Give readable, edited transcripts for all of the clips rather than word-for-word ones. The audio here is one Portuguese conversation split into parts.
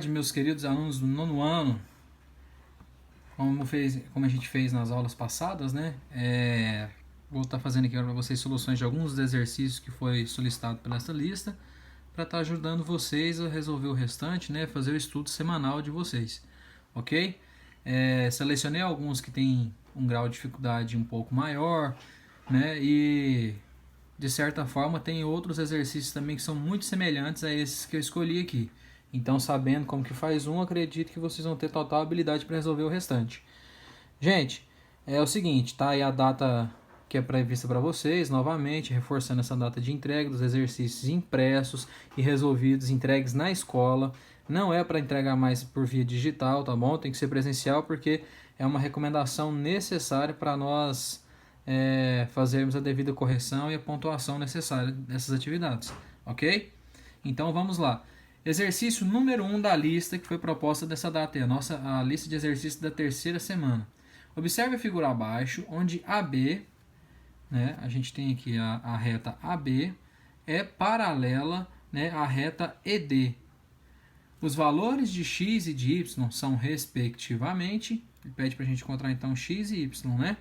tarde, meus queridos alunos do nono ano. Como a gente fez nas aulas passadas, né? Vou estar fazendo aqui para vocês soluções de alguns dos exercícios que foi solicitado pela esta lista, para estar ajudando vocês a resolver o restante, né? Fazer o estudo semanal de vocês, ok? Selecionei alguns que têm um grau de dificuldade um pouco maior, né? E de certa forma tem outros exercícios também que são muito semelhantes a esses que eu escolhi aqui. Então, sabendo como que faz um, acredito que vocês vão ter total habilidade para resolver o restante. Gente, é o seguinte, tá aí a data que é prevista para vocês, novamente, reforçando essa data de entrega dos exercícios impressos e resolvidos, entregues na escola. Não é para entregar mais por via digital, tá bom? Tem que ser presencial porque é uma recomendação necessária para nós fazermos a devida correção e a pontuação necessária dessas atividades, ok? Então vamos lá. Exercício número 1 da lista que foi proposta dessa data, a lista de exercícios da terceira semana. Observe a figura abaixo, onde AB, né, a gente tem aqui a reta AB, é paralela, né, à reta ED. Os valores de x e de y são respectivamente, ele pede para a gente encontrar então x e y, né?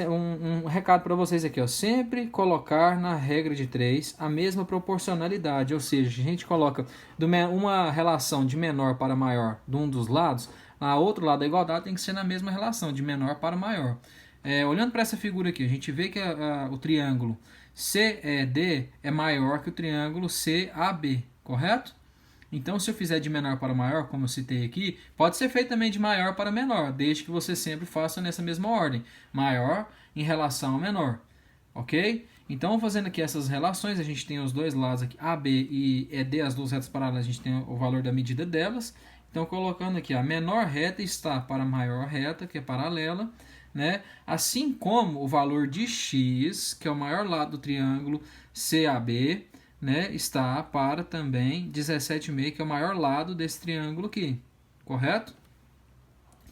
Um recado para vocês aqui, ó, sempre colocar na regra de 3 a mesma proporcionalidade, ou seja, a gente coloca uma relação de menor para maior de um dos lados, a outro lado da igualdade tem que ser na mesma relação, de menor para maior. Olhando para essa figura aqui, a gente vê que o triângulo CED é maior que o triângulo CAB, correto? Então, se eu fizer de menor para maior, como eu citei aqui, pode ser feito também de maior para menor, desde que você sempre faça nessa mesma ordem. Maior em relação ao menor, ok? Então, fazendo aqui essas relações, a gente tem os dois lados aqui, AB e ED, as duas retas paralelas, a gente tem o valor da medida delas. Então, colocando aqui, a menor reta está para a maior reta, que é paralela, né? Assim como o valor de x, que é o maior lado do triângulo CAB, né, está para também 17,5, que é o maior lado desse triângulo aqui, correto?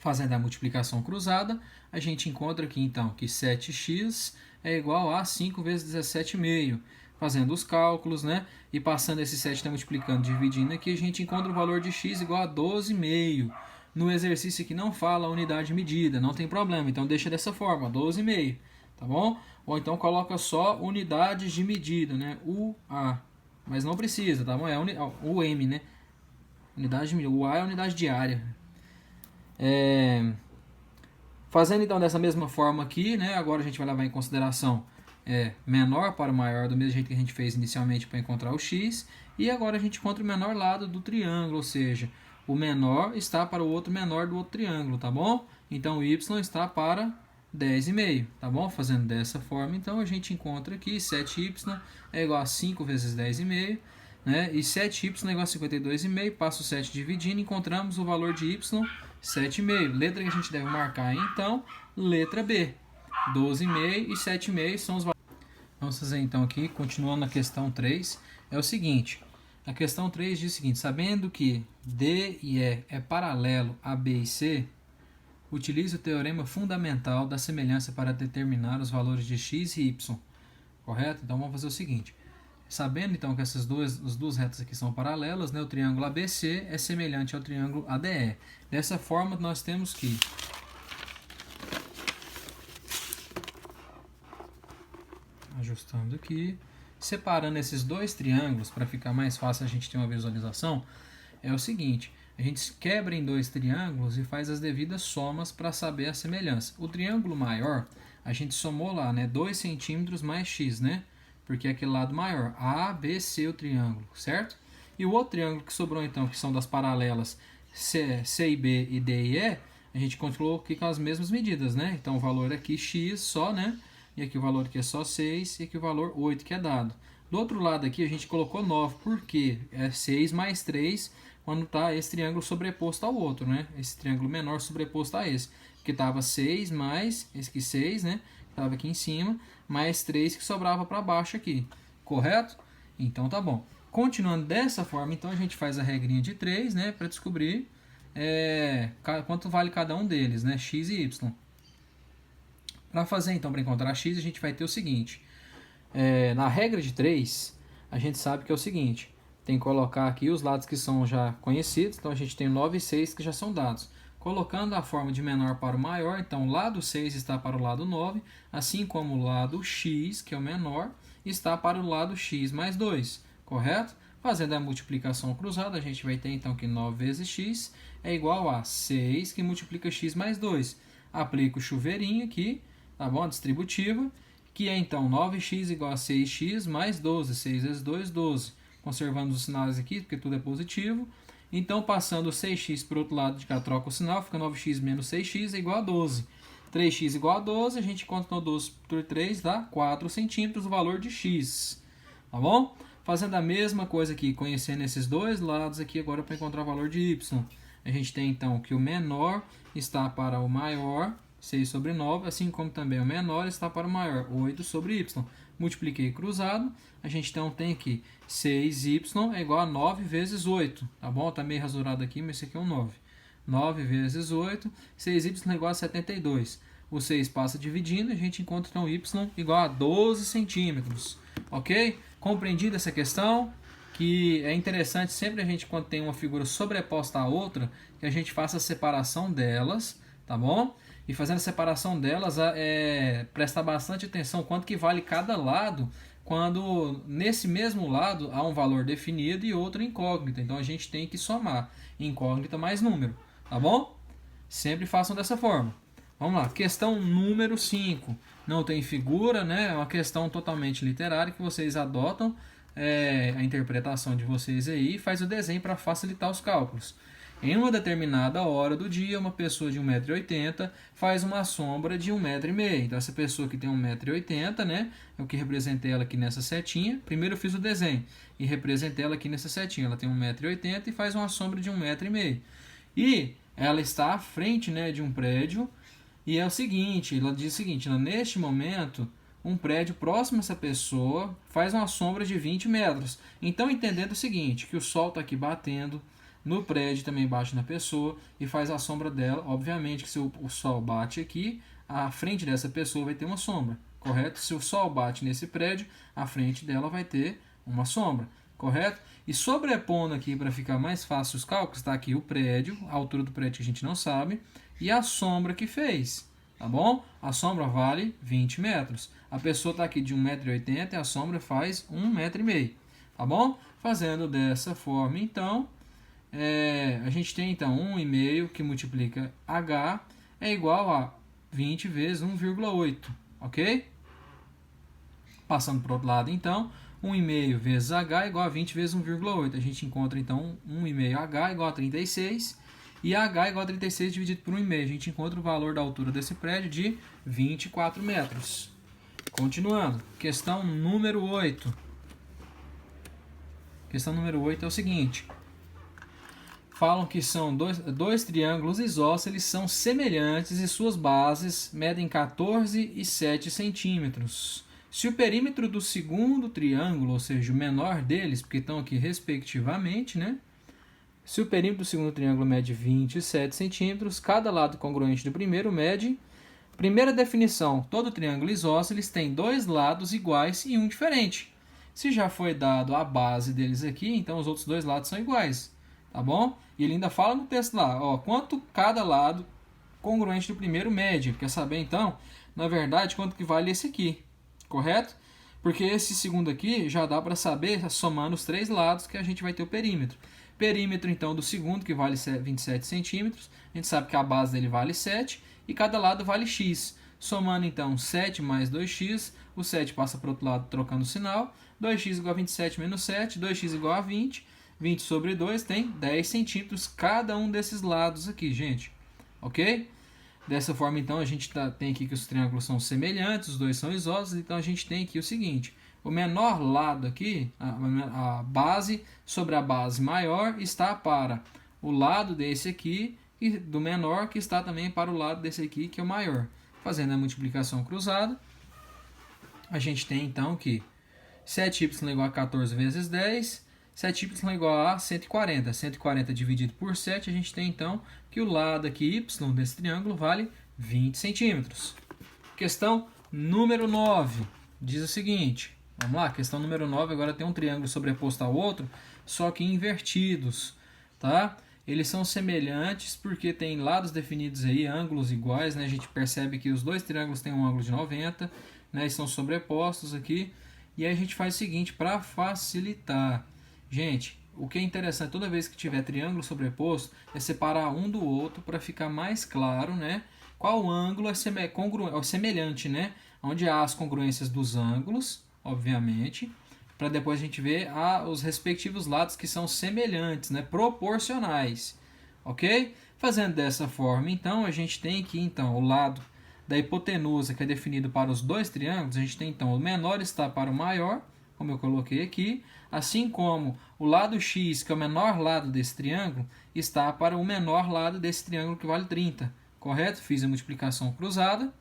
Fazendo a multiplicação cruzada, a gente encontra aqui então que 7x é igual a 5 vezes 17,5. Fazendo os cálculos, né, e passando esse 7 tá multiplicando, dividindo aqui, a gente encontra o valor de x igual a 12,5. No exercício aqui não fala a unidade de medida, não tem problema, então deixa dessa forma, 12,5. Tá bom? Ou então coloca só unidades de medida, né? UA. Mas não precisa, tá bom? É UM, né? Unidade de medida. UA é unidade diária. Fazendo então dessa mesma forma aqui, né? Agora a gente vai levar em consideração menor para o maior, do mesmo jeito que a gente fez inicialmente para encontrar o x. E agora a gente encontra o menor lado do triângulo, ou seja, o menor está para o outro menor do outro triângulo, tá bom? Então o y está para 10,5, tá bom? Fazendo dessa forma, então a gente encontra aqui 7y é igual a 5 vezes 10,5, né? E 7y é igual a 52,5, passa o 7 dividindo, encontramos o valor de y, 7,5. Letra que a gente deve marcar então, letra B. 12,5 e 7,5 são os valores. Vamos fazer então aqui, continuando na questão 3, é o seguinte. A questão 3 diz o seguinte: sabendo que D e E é paralelo a B e C, utilize o teorema fundamental da semelhança para determinar os valores de x e y. Correto? Então vamos fazer o seguinte. Sabendo então que as duas retas aqui são paralelas, né, o triângulo ABC é semelhante ao triângulo ADE. Dessa forma, nós temos que ajustando aqui, separando esses dois triângulos para ficar mais fácil a gente ter uma visualização, é o seguinte: a gente quebra em dois triângulos e faz as devidas somas para saber a semelhança. O triângulo maior, a gente somou lá, né, 2 centímetros mais x, né? Porque é aquele lado maior. A, B, C o triângulo, certo? E o outro triângulo que sobrou então, que são das paralelas C e B e D e E, a gente controlou aqui com as mesmas medidas, né? Então o valor aqui x só, né? E aqui o valor aqui é só 6 e aqui o valor 8 que é dado. Do outro lado aqui a gente colocou 9, porque é 6 mais 3 quando está esse triângulo sobreposto ao outro, né? Esse triângulo menor sobreposto a esse. Que estava 6 mais esse aqui 6, né? Estava aqui em cima, mais 3 que sobrava para baixo aqui. Correto? Então tá bom. Continuando dessa forma, então a gente faz a regrinha de 3, né? Para descobrir quanto vale cada um deles, né? X e Y. Para fazer então, para encontrar x, a gente vai ter o seguinte. Na regra de 3, a gente sabe que é o seguinte: tem que colocar aqui os lados que são já conhecidos. Então a gente tem 9 e 6 que já são dados. Colocando a forma de menor para o maior, então o lado 6 está para o lado 9, assim como o lado x, que é o menor, está para o lado x mais 2, correto? Fazendo a multiplicação cruzada, a gente vai ter então que 9 vezes x é igual a 6, que multiplica x mais 2. Aplico o chuveirinho aqui, tá bom? A distributiva, que é então 9x igual a 6x mais 12. 6 vezes 2, 12. Conservando os sinais aqui, porque tudo é positivo. Então, passando o 6x para o outro lado de cá, troca o sinal, fica 9x menos 6x é igual a 12. 3x igual a 12, a gente conta no 12 por 3, dá 4 centímetros o valor de x. Tá bom? Fazendo a mesma coisa aqui, conhecendo esses dois lados aqui agora para encontrar o valor de y. A gente tem então que o menor está para o maior, 6 sobre 9, assim como também o menor está para o maior, 8 sobre y. Multipliquei cruzado, a gente então tem aqui 6y é igual a 9 vezes 8, tá bom? Está meio rasurado aqui, mas esse aqui é um 9. 9 vezes 8, 6y é igual a 72. O 6 passa dividindo, a gente encontra então y igual a 12 centímetros. Ok? Compreendida essa questão? Que é interessante sempre a gente, quando tem uma figura sobreposta à outra, que a gente faça a separação delas, tá bom? E fazendo a separação delas, prestar bastante atenção quanto que vale cada lado, quando nesse mesmo lado há um valor definido e outro incógnito. Então a gente tem que somar incógnita mais número, tá bom? Sempre façam dessa forma. Vamos lá, questão número 5. Não tem figura, né? É uma questão totalmente literária que vocês adotam a interpretação de vocês aí e faz o desenho para facilitar os cálculos. Em uma determinada hora do dia, uma pessoa de 1,80 m faz uma sombra de 1,5 m. Então, essa pessoa que tem 1,80 m, né, é o que representei ela aqui nessa setinha. Primeiro eu fiz o desenho e representei ela aqui nessa setinha. Ela tem 1,80 m e faz uma sombra de 1,5 m. E ela está à frente, né, de um prédio. E é o seguinte, ela diz o seguinte, neste momento, um prédio próximo a essa pessoa faz uma sombra de 20 metros. Então, entendendo o seguinte, que o sol está aqui batendo, no prédio também bate na pessoa e faz a sombra dela. Obviamente que se o sol bate aqui, a frente dessa pessoa vai ter uma sombra, correto? Se o sol bate nesse prédio, a frente dela vai ter uma sombra, correto? E sobrepondo aqui para ficar mais fácil os cálculos, está aqui o prédio, a altura do prédio que a gente não sabe, e a sombra que fez, tá bom? A sombra vale 20 metros. A pessoa está aqui de 1,80 m e a sombra faz 1,5 m, tá bom? Fazendo dessa forma, então, a gente tem então 1,5 que multiplica H é igual a 20 vezes 1,8, ok? Passando para o outro lado, então, 1,5 vezes H é igual a 20 vezes 1,8. A gente encontra, então, 1,5H igual a 36. E H igual a 36 dividido por 1,5. A gente encontra o valor da altura desse prédio de 24 metros. Continuando. Questão número 8. Questão número 8 é o seguinte. Falam que são dois triângulos isósceles, são semelhantes e suas bases medem 14 e 7 centímetros. Se o perímetro do segundo triângulo, ou seja, o menor deles, porque estão aqui respectivamente, né? Se o perímetro do segundo triângulo mede 27 centímetros, cada lado congruente do primeiro mede... Primeira definição, todo triângulo isósceles tem dois lados iguais e um diferente. Se já foi dado a base deles aqui, então os outros dois lados são iguais, tá bom? E ele ainda fala no texto lá, ó, quanto cada lado congruente do primeiro mede. Quer saber então, na verdade, quanto que vale esse aqui, correto? Porque esse segundo aqui já dá para saber somando os três lados que a gente vai ter o perímetro. Perímetro então do segundo, que vale 27 centímetros, a gente sabe que a base dele vale 7 e cada lado vale x. Somando então 7 mais 2x, o 7 passa para o outro lado trocando o sinal, 2x igual a 27 menos 7, 2x igual a 20, 20 sobre 2 tem 10 centímetros cada um desses lados aqui, gente, ok? Dessa forma então a gente tem aqui que os triângulos são semelhantes, os dois são isósceles, então a gente tem aqui o seguinte, o menor lado aqui, a base sobre a base maior está para o lado desse aqui e do menor que está também para o lado desse aqui que é o maior. Fazendo a multiplicação cruzada, a gente tem então que 7y igual a 14 vezes 10, 7y igual a 140. 140 dividido por 7, a gente tem então que o lado aqui y desse triângulo vale 20 centímetros. Questão número 9 diz o seguinte, vamos lá, questão número 9, agora tem um triângulo sobreposto ao outro, só que invertidos, tá? Eles são semelhantes porque tem lados definidos aí, ângulos iguais, né? A gente percebe que os dois triângulos têm um ângulo de 90, né? Estão sobrepostos aqui. E aí a gente faz o seguinte, para facilitar. Gente, o que é interessante, toda vez que tiver triângulo sobreposto, é separar um do outro para ficar mais claro, né? Qual ângulo é semelhante, né? Onde há as congruências dos ângulos, obviamente, para depois a gente ver os respectivos lados que são semelhantes, né? Proporcionais, ok? Fazendo dessa forma, então, a gente tem aqui então, o lado da hipotenusa, que é definido para os dois triângulos, a gente tem então o menor está para o maior, como eu coloquei aqui, assim como o lado x, que é o menor lado desse triângulo, está para o menor lado desse triângulo, que vale 30, correto? Fiz a multiplicação cruzada.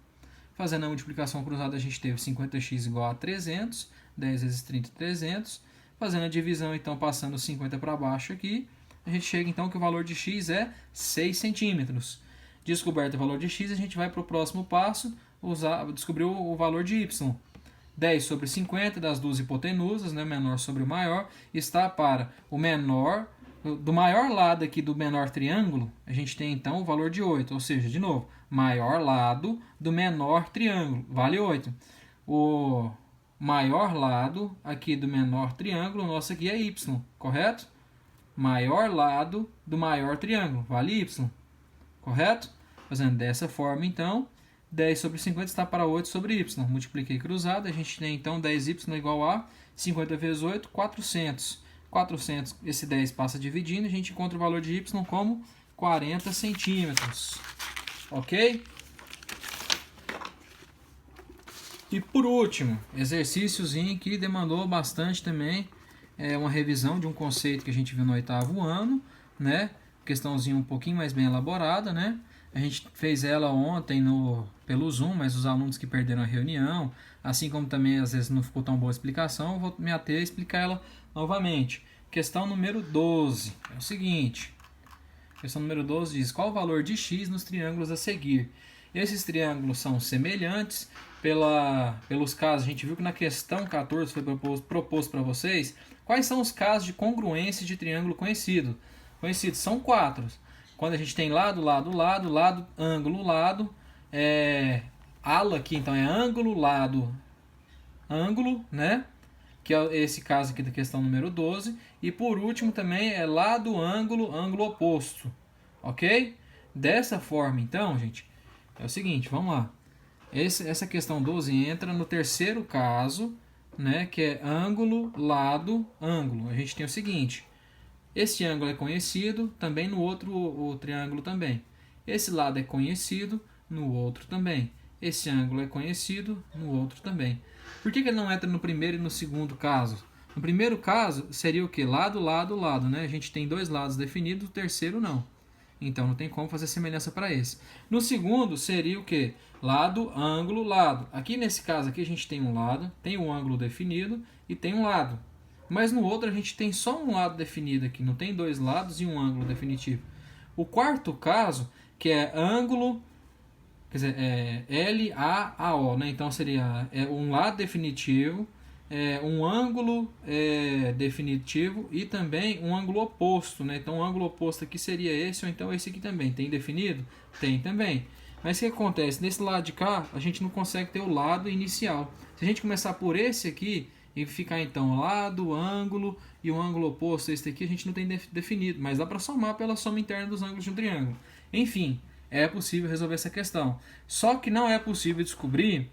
Fazendo a multiplicação cruzada, a gente teve 50x igual a 300, 10 vezes 30, 300. Fazendo a divisão, então, passando 50 para baixo aqui, a gente chega, então, que o valor de x é 6 centímetros. Descoberto o valor de x, a gente vai para o próximo passo, descobrir o valor de y. 10 sobre 50 das duas hipotenusas, né, menor sobre o maior, está para o menor, do maior lado aqui do menor triângulo, a gente tem então o valor de 8, ou seja, de novo, maior lado do menor triângulo, vale 8. O maior lado aqui do menor triângulo, nosso aqui é y, correto? Maior lado do maior triângulo, vale y, correto? Fazendo dessa forma, então, 10 sobre 50 está para 8 sobre y. Multipliquei cruzado, a gente tem então 10y igual a 50 vezes 8, 400. 400, esse 10 passa dividindo, a gente encontra o valor de y como 40 centímetros. Ok? E por último, exercíciozinho que demandou bastante também, uma revisão de um conceito que a gente viu no 8º ano, né? Questãozinha um pouquinho mais bem elaborada, né? A gente fez ela ontem pelo Zoom, mas os alunos que perderam a reunião, assim como também às vezes não ficou tão boa a explicação, eu vou me ater a explicar ela novamente. Questão número 12 é o seguinte. Questão número 12 diz: qual o valor de x nos triângulos a seguir? Esses triângulos são semelhantes. Pelos casos, a gente viu que na questão 14 foi proposto para vocês. Quais são os casos de congruência de triângulo conhecido? Conhecidos são 4. Quando a gente tem lado, lado, lado, lado, ângulo, lado. Ala aqui, então, é ângulo, lado, ângulo, né? Que é esse caso aqui da questão número 12. E por último também é lado, ângulo, ângulo oposto. Ok? Dessa forma, então, gente, é o seguinte, vamos lá. Essa questão 12 entra no terceiro caso, né, que é ângulo, lado, ângulo. A gente tem o seguinte: esse ângulo é conhecido, também no outro o triângulo também. Esse lado é conhecido, no outro também. Esse ângulo é conhecido, no outro também. Por que ele não entra no primeiro e no segundo caso? No primeiro caso, seria o quê? Lado, lado, lado, né? A gente tem dois lados definidos, o terceiro não. Então, não tem como fazer semelhança para esse. No segundo, seria o quê? Lado, ângulo, lado. Aqui, nesse caso aqui, a gente tem um lado, tem um ângulo definido e tem um lado. Mas no outro, a gente tem só um lado definido aqui. Não tem dois lados e um ângulo definitivo. O quarto caso, que é ângulo, quer dizer, LAAO, né? Então, seria um lado definitivo, um ângulo definitivo e também um ângulo oposto, né? Então, o ângulo oposto aqui seria esse, ou então esse aqui também. Tem definido? Tem também. Mas o que acontece? Nesse lado de cá, a gente não consegue ter o lado inicial. Se a gente começar por esse aqui e ficar, então, lado, ângulo e o ângulo oposto, esse aqui, a gente não tem definido. Mas dá para somar pela soma interna dos ângulos de um triângulo. Enfim, é possível resolver essa questão. Só que não é possível descobrir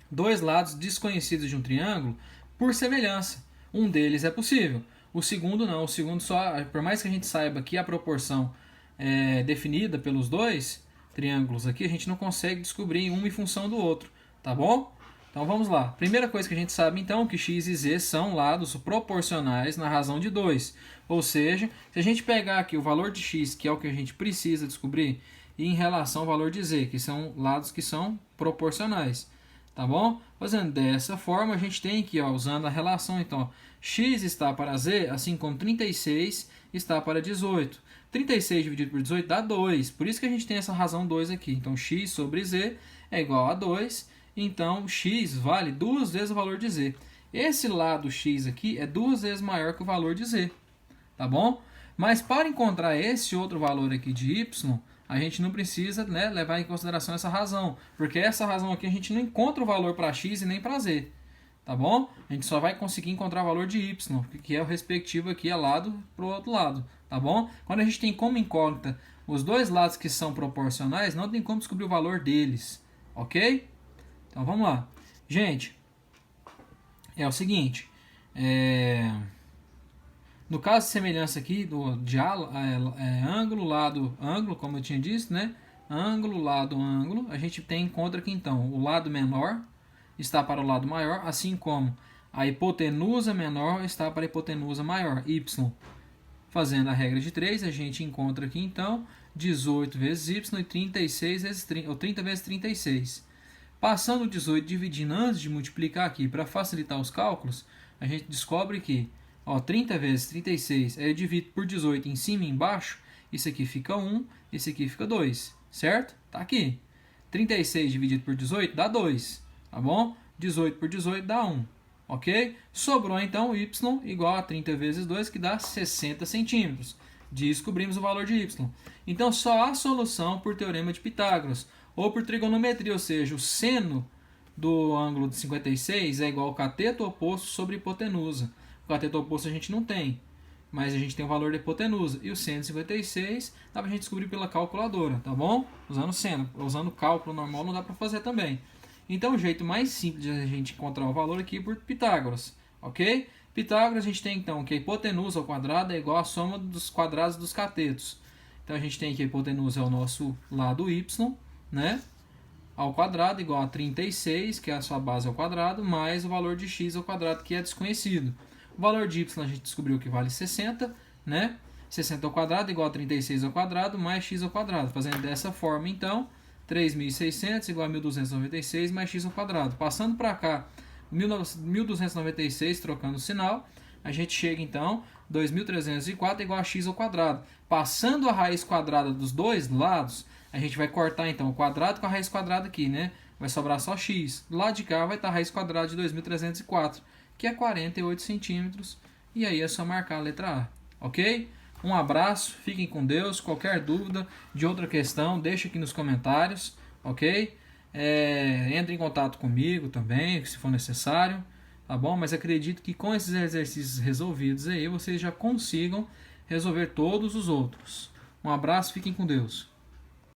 dois lados desconhecidos de um triângulo por semelhança. Um deles é possível, o segundo não. O segundo só, por mais que a gente saiba que a proporção é definida pelos dois triângulos aqui, a gente não consegue descobrir um em função do outro, tá bom? Então vamos lá. Primeira coisa que a gente sabe então é que x e z são lados proporcionais na razão de 2. Ou seja, se a gente pegar aqui o valor de x, que é o que a gente precisa descobrir, e em relação ao valor de z, que são lados que são proporcionais. Tá bom? Fazendo dessa forma, a gente tem aqui, ó, usando a relação, então, ó, x está para z, assim como 36 está para 18. 36 dividido por 18 dá 2, por isso que a gente tem essa razão 2 aqui. Então, x sobre z é igual a 2, então x vale duas vezes o valor de z. Esse lado x aqui é 2 vezes maior que o valor de z, tá bom? Mas para encontrar esse outro valor aqui de y, a gente não precisa, né, levar em consideração essa razão, porque essa razão aqui a gente não encontra o valor para x e nem para z, tá bom? A gente só vai conseguir encontrar o valor de y, que é o respectivo aqui é lado para o outro lado, tá bom? Quando a gente tem como incógnita os dois lados que são proporcionais, não tem como descobrir o valor deles, ok? Então vamos lá. Gente, é o seguinte, no caso de semelhança aqui, de ângulo, lado, ângulo, como eu tinha dito, né? Ângulo, lado, ângulo, a gente encontra aqui então o lado menor está para o lado maior, assim como a hipotenusa menor está para a hipotenusa maior, y. Fazendo a regra de 3, a gente encontra aqui então 18 vezes y e 36 vezes 30, ou 30 vezes 36. Passando o 18 dividindo antes de multiplicar aqui para facilitar os cálculos, a gente descobre que 30 vezes 36, eu divido por 18 em cima e embaixo, isso aqui fica 1, isso aqui fica 2, certo? Tá aqui. 36 dividido por 18 dá 2, tá bom? 18 por 18 dá 1, ok? Sobrou então y igual a 30 vezes 2, que dá 60 centímetros. Descobrimos o valor de y. Então só há solução por teorema de Pitágoras, ou por trigonometria, ou seja, o seno do ângulo de 56 é igual ao cateto oposto sobre hipotenusa. O cateto oposto a gente não tem, mas a gente tem o valor da hipotenusa. E o seno de 56 dá pra gente descobrir pela calculadora, tá bom? Usando seno. Usando cálculo normal não dá para fazer também. Então o jeito mais simples de a gente encontrar o valor aqui é por Pitágoras, ok? Pitágoras a gente tem então que a hipotenusa ao quadrado é igual à soma dos quadrados dos catetos. Então a gente tem que a hipotenusa é o nosso lado y, né? Ao quadrado igual a 36, que é a sua base ao quadrado, mais o valor de x ao quadrado, que é desconhecido. O valor de y a gente descobriu que vale 60, né? 60 ao quadrado igual a 36 ao quadrado, mais x ao quadrado. Fazendo dessa forma, então, 3.600 igual a 1.296 mais x ao quadrado. Passando para cá, 1.296, trocando o sinal, a gente chega, então, 2.304 igual a x ao quadrado. Passando a raiz quadrada dos dois lados, a gente vai cortar, então, o quadrado com a raiz quadrada aqui, né? Vai sobrar só x. Do lado de cá vai estar a raiz quadrada de 2.304, que é 48 centímetros. E aí é só marcar a letra A, ok? Um abraço, fiquem com Deus. Qualquer dúvida de outra questão, deixa aqui nos comentários, ok? Entre em contato comigo também, se for necessário, tá bom? Mas acredito que com esses exercícios resolvidos aí, vocês já consigam resolver todos os outros. Um abraço, fiquem com Deus.